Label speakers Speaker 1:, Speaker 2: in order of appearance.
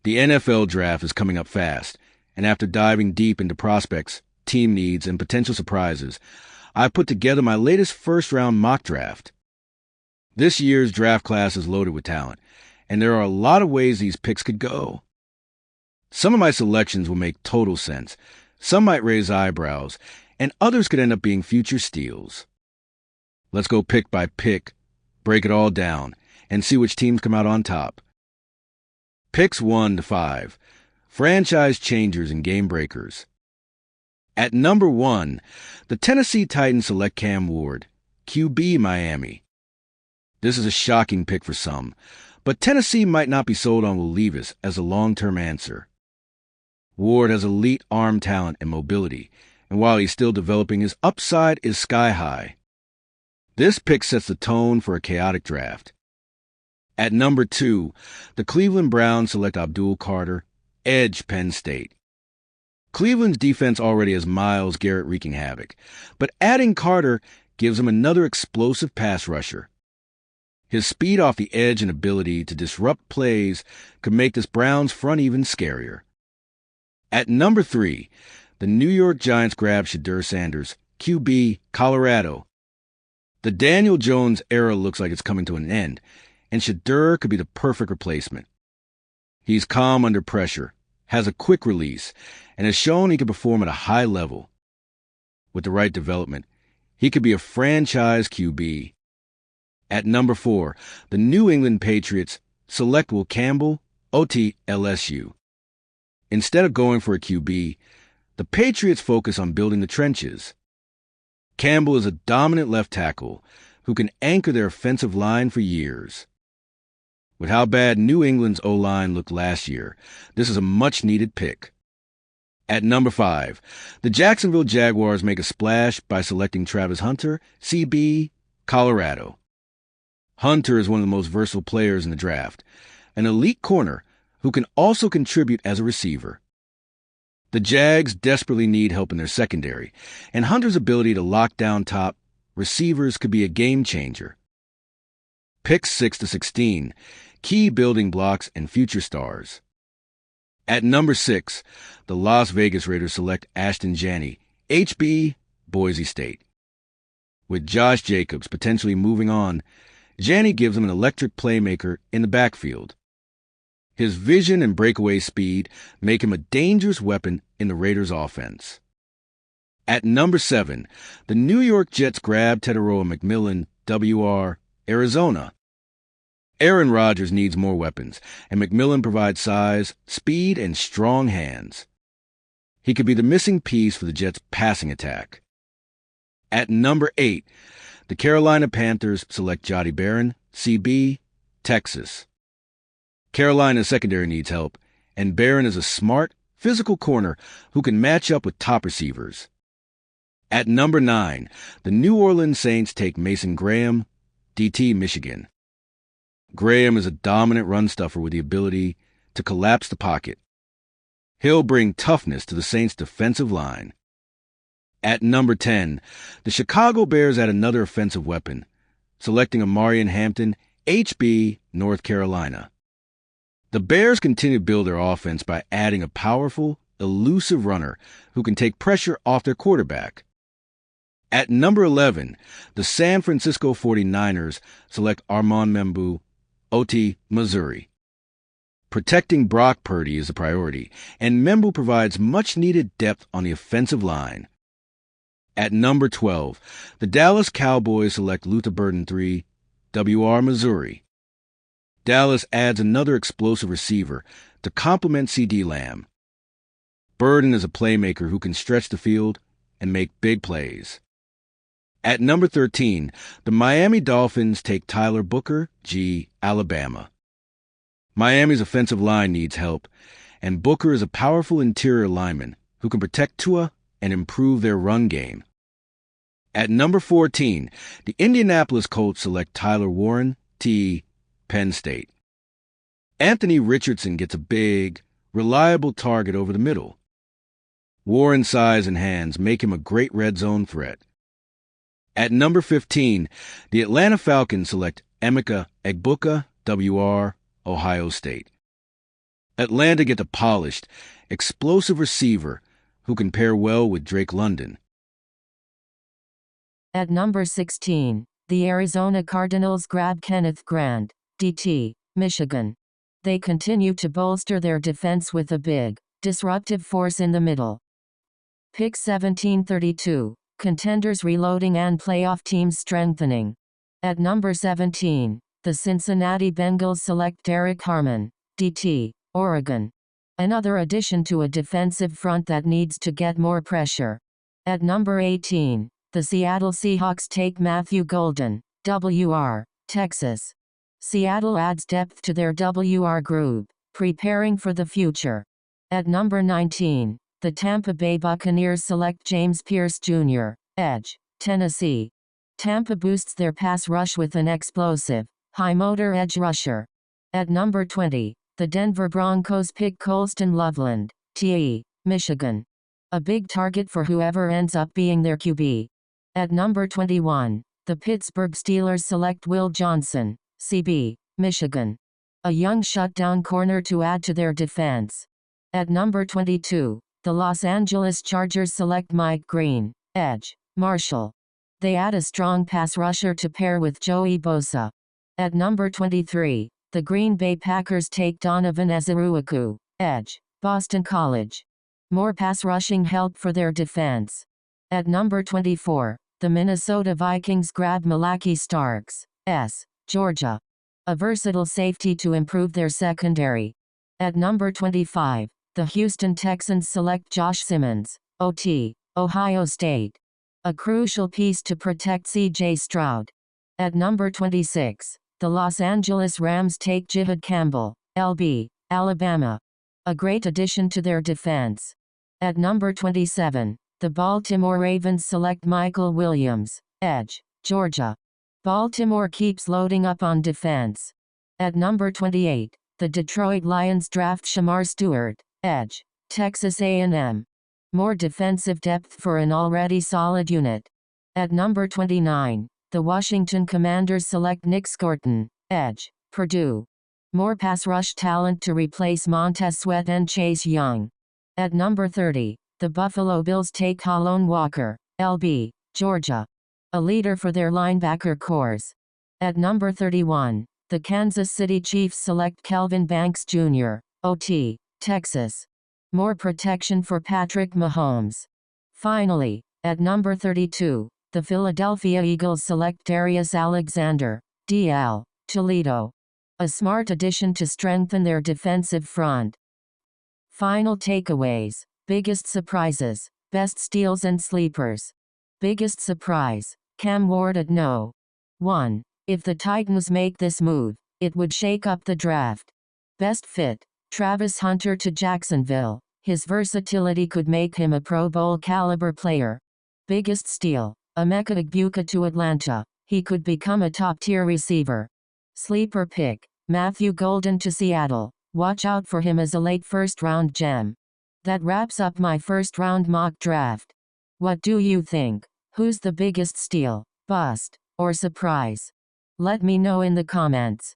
Speaker 1: The NFL draft is coming up fast, and after diving deep into prospects, team needs, and potential surprises, I put together my latest first-round mock draft. This year's draft class is loaded with talent, and there are a lot of ways these picks could go. Some of my selections will make total sense, some might raise eyebrows, and others could end up being future steals. Let's go pick by pick, break it all down, and see which teams come out on top. Picks 1 to 5, franchise changers and game breakers. At number 1, the Tennessee Titans select Cam Ward, QB Miami. This is a shocking pick for some, but Tennessee might not be sold on Will Levis as a long-term answer. Ward has elite arm talent and mobility, and while he's still developing, his upside is sky high. This pick sets the tone for a chaotic draft. At number 2, the Cleveland Browns select Abdul Carter, edge Penn State. Cleveland's defense already has Myles Garrett wreaking havoc, but adding Carter gives him another explosive pass rusher. His speed off the edge and ability to disrupt plays could make this Browns front even scarier. At number 3, the New York Giants grab Shedeur Sanders, QB Colorado. The Daniel Jones era looks like it's coming to an end, and Shedeur could be the perfect replacement. He's calm under pressure, has a quick release, and has shown he can perform at a high level. With the right development, he could be a franchise QB. At number 4, the New England Patriots select Will Campbell, OT LSU. Instead of going for a QB, the Patriots focus on building the trenches. Campbell is a dominant left tackle who can anchor their offensive line for years. With how bad New England's O-line looked last year, this is a much-needed pick. At number 5, the Jacksonville Jaguars make a splash by selecting Travis Hunter, CB, Colorado. Hunter is one of the most versatile players in the draft, an elite corner who can also contribute as a receiver. The Jags desperately need help in their secondary, and Hunter's ability to lock down top receivers could be a game changer. Picks 6 to 16, key building blocks and future stars. At number 6, the Las Vegas Raiders select Ashton Janney, HB, Boise State. With Josh Jacobs potentially moving on, Janney gives him an electric playmaker in the backfield. His vision and breakaway speed make him a dangerous weapon in the Raiders' offense. At number 7, the New York Jets grab Tetairoa McMillan, WR, Arizona. Aaron Rodgers needs more weapons, and McMillan provides size, speed, and strong hands. He could be the missing piece for the Jets' passing attack. At number 8, the Carolina Panthers select Jahdi Barron, CB, Texas. Carolina's secondary needs help, and Barron is a smart, physical corner who can match up with top receivers. At number 9, the New Orleans Saints take Mason Graham, DT, Michigan. Graham is a dominant run stuffer with the ability to collapse the pocket. He'll bring toughness to the Saints' defensive line. At number 10, the Chicago Bears add another offensive weapon, selecting Omarion Hampton, HB, North Carolina. The Bears continue to build their offense by adding a powerful, elusive runner who can take pressure off their quarterback. At number 11, the San Francisco 49ers select Armand Membou, OT, Missouri. Protecting Brock Purdy is a priority, and Membou provides much-needed depth on the offensive line. At number 12, the Dallas Cowboys select Luther Burden III, WR, Missouri. Dallas adds another explosive receiver to complement CeeDee Lamb. Burden is a playmaker who can stretch the field and make big plays. At number 13, the Miami Dolphins take Tyler Booker, G, Alabama. Miami's offensive line needs help, and Booker is a powerful interior lineman who can protect Tua and improve their run game. At number 14, the Indianapolis Colts select Tyler Warren, T, Penn State. Anthony Richardson gets a big, reliable target over the middle. Warren's size and hands make him a great red zone threat. At number 15, the Atlanta Falcons select Emeka Egbuka, WR, Ohio State. Atlanta get a polished, explosive receiver who can pair well with Drake London.
Speaker 2: At number 16, the Arizona Cardinals grab Kenneth Grant, DT, Michigan. They continue to bolster their defense with a big, disruptive force in the middle. Pick 1732, contenders reloading and playoff teams strengthening. At number 17, the Cincinnati Bengals select Derek Harmon, DT, Oregon. Another addition to a defensive front that needs to get more pressure. At number 18, the Seattle Seahawks take Matthew Golden, WR, Texas. Seattle adds depth to their WR group, preparing for the future. At number 19, the Tampa Bay Buccaneers select James Pierce Jr., edge, Tennessee. Tampa boosts their pass rush with an explosive, high-motor edge rusher. At number 20, the Denver Broncos pick Colston Loveland, TE, Michigan. A big target for whoever ends up being their QB. At number 21, the Pittsburgh Steelers select Will Johnson, CB, Michigan. A young shutdown corner to add to their defense. At number 22, the Los Angeles Chargers select Mike Green, edge, Marshall. They add a strong pass rusher to pair with Joey Bosa. At number 23, the Green Bay Packers take Donovan Ezeruaku, edge, Boston College. More pass rushing help for their defense. At number 24, the Minnesota Vikings grab Malaki Starks, S, Georgia. A versatile safety to improve their secondary. At number 25, the Houston Texans select Josh Simmons, OT, Ohio State. A crucial piece to protect C.J. Stroud. At number 26, the Los Angeles Rams take Jihad Campbell, LB, Alabama. A great addition to their defense. At number 27, the Baltimore Ravens select Michael Williams, edge, Georgia. Baltimore keeps loading up on defense. At number 28, the Detroit Lions draft Shamar Stewart, edge, Texas A&M. More defensive depth for an already solid unit. At number 29, the Washington Commanders select Nick Scorton, edge, Purdue. More pass rush talent to replace Montez Sweat and Chase Young. At number 30, the Buffalo Bills take Halon Walker, LB, Georgia. A leader for their linebacker corps. At number 31, the Kansas City Chiefs select Kelvin Banks Jr., OT, Texas. More protection for Patrick Mahomes. Finally, at number 32, the Philadelphia Eagles select Darius Alexander, DL, Toledo. A smart addition to strengthen their defensive front. Final takeaways, biggest surprises, best steals and sleepers. Biggest surprise, Cam Ward at No. 1. If the Titans make this move, it would shake up the draft. Best fit, Travis Hunter to Jacksonville. His versatility could make him a Pro Bowl caliber player. Biggest steal, Emeka Egbuka to Atlanta. He could become a top-tier receiver. Sleeper pick, Matthew Golden to Seattle. Watch out for him as a late first-round gem. That wraps up my first-round mock draft. What do you think? Who's the biggest steal, bust, or surprise? Let me know in the comments.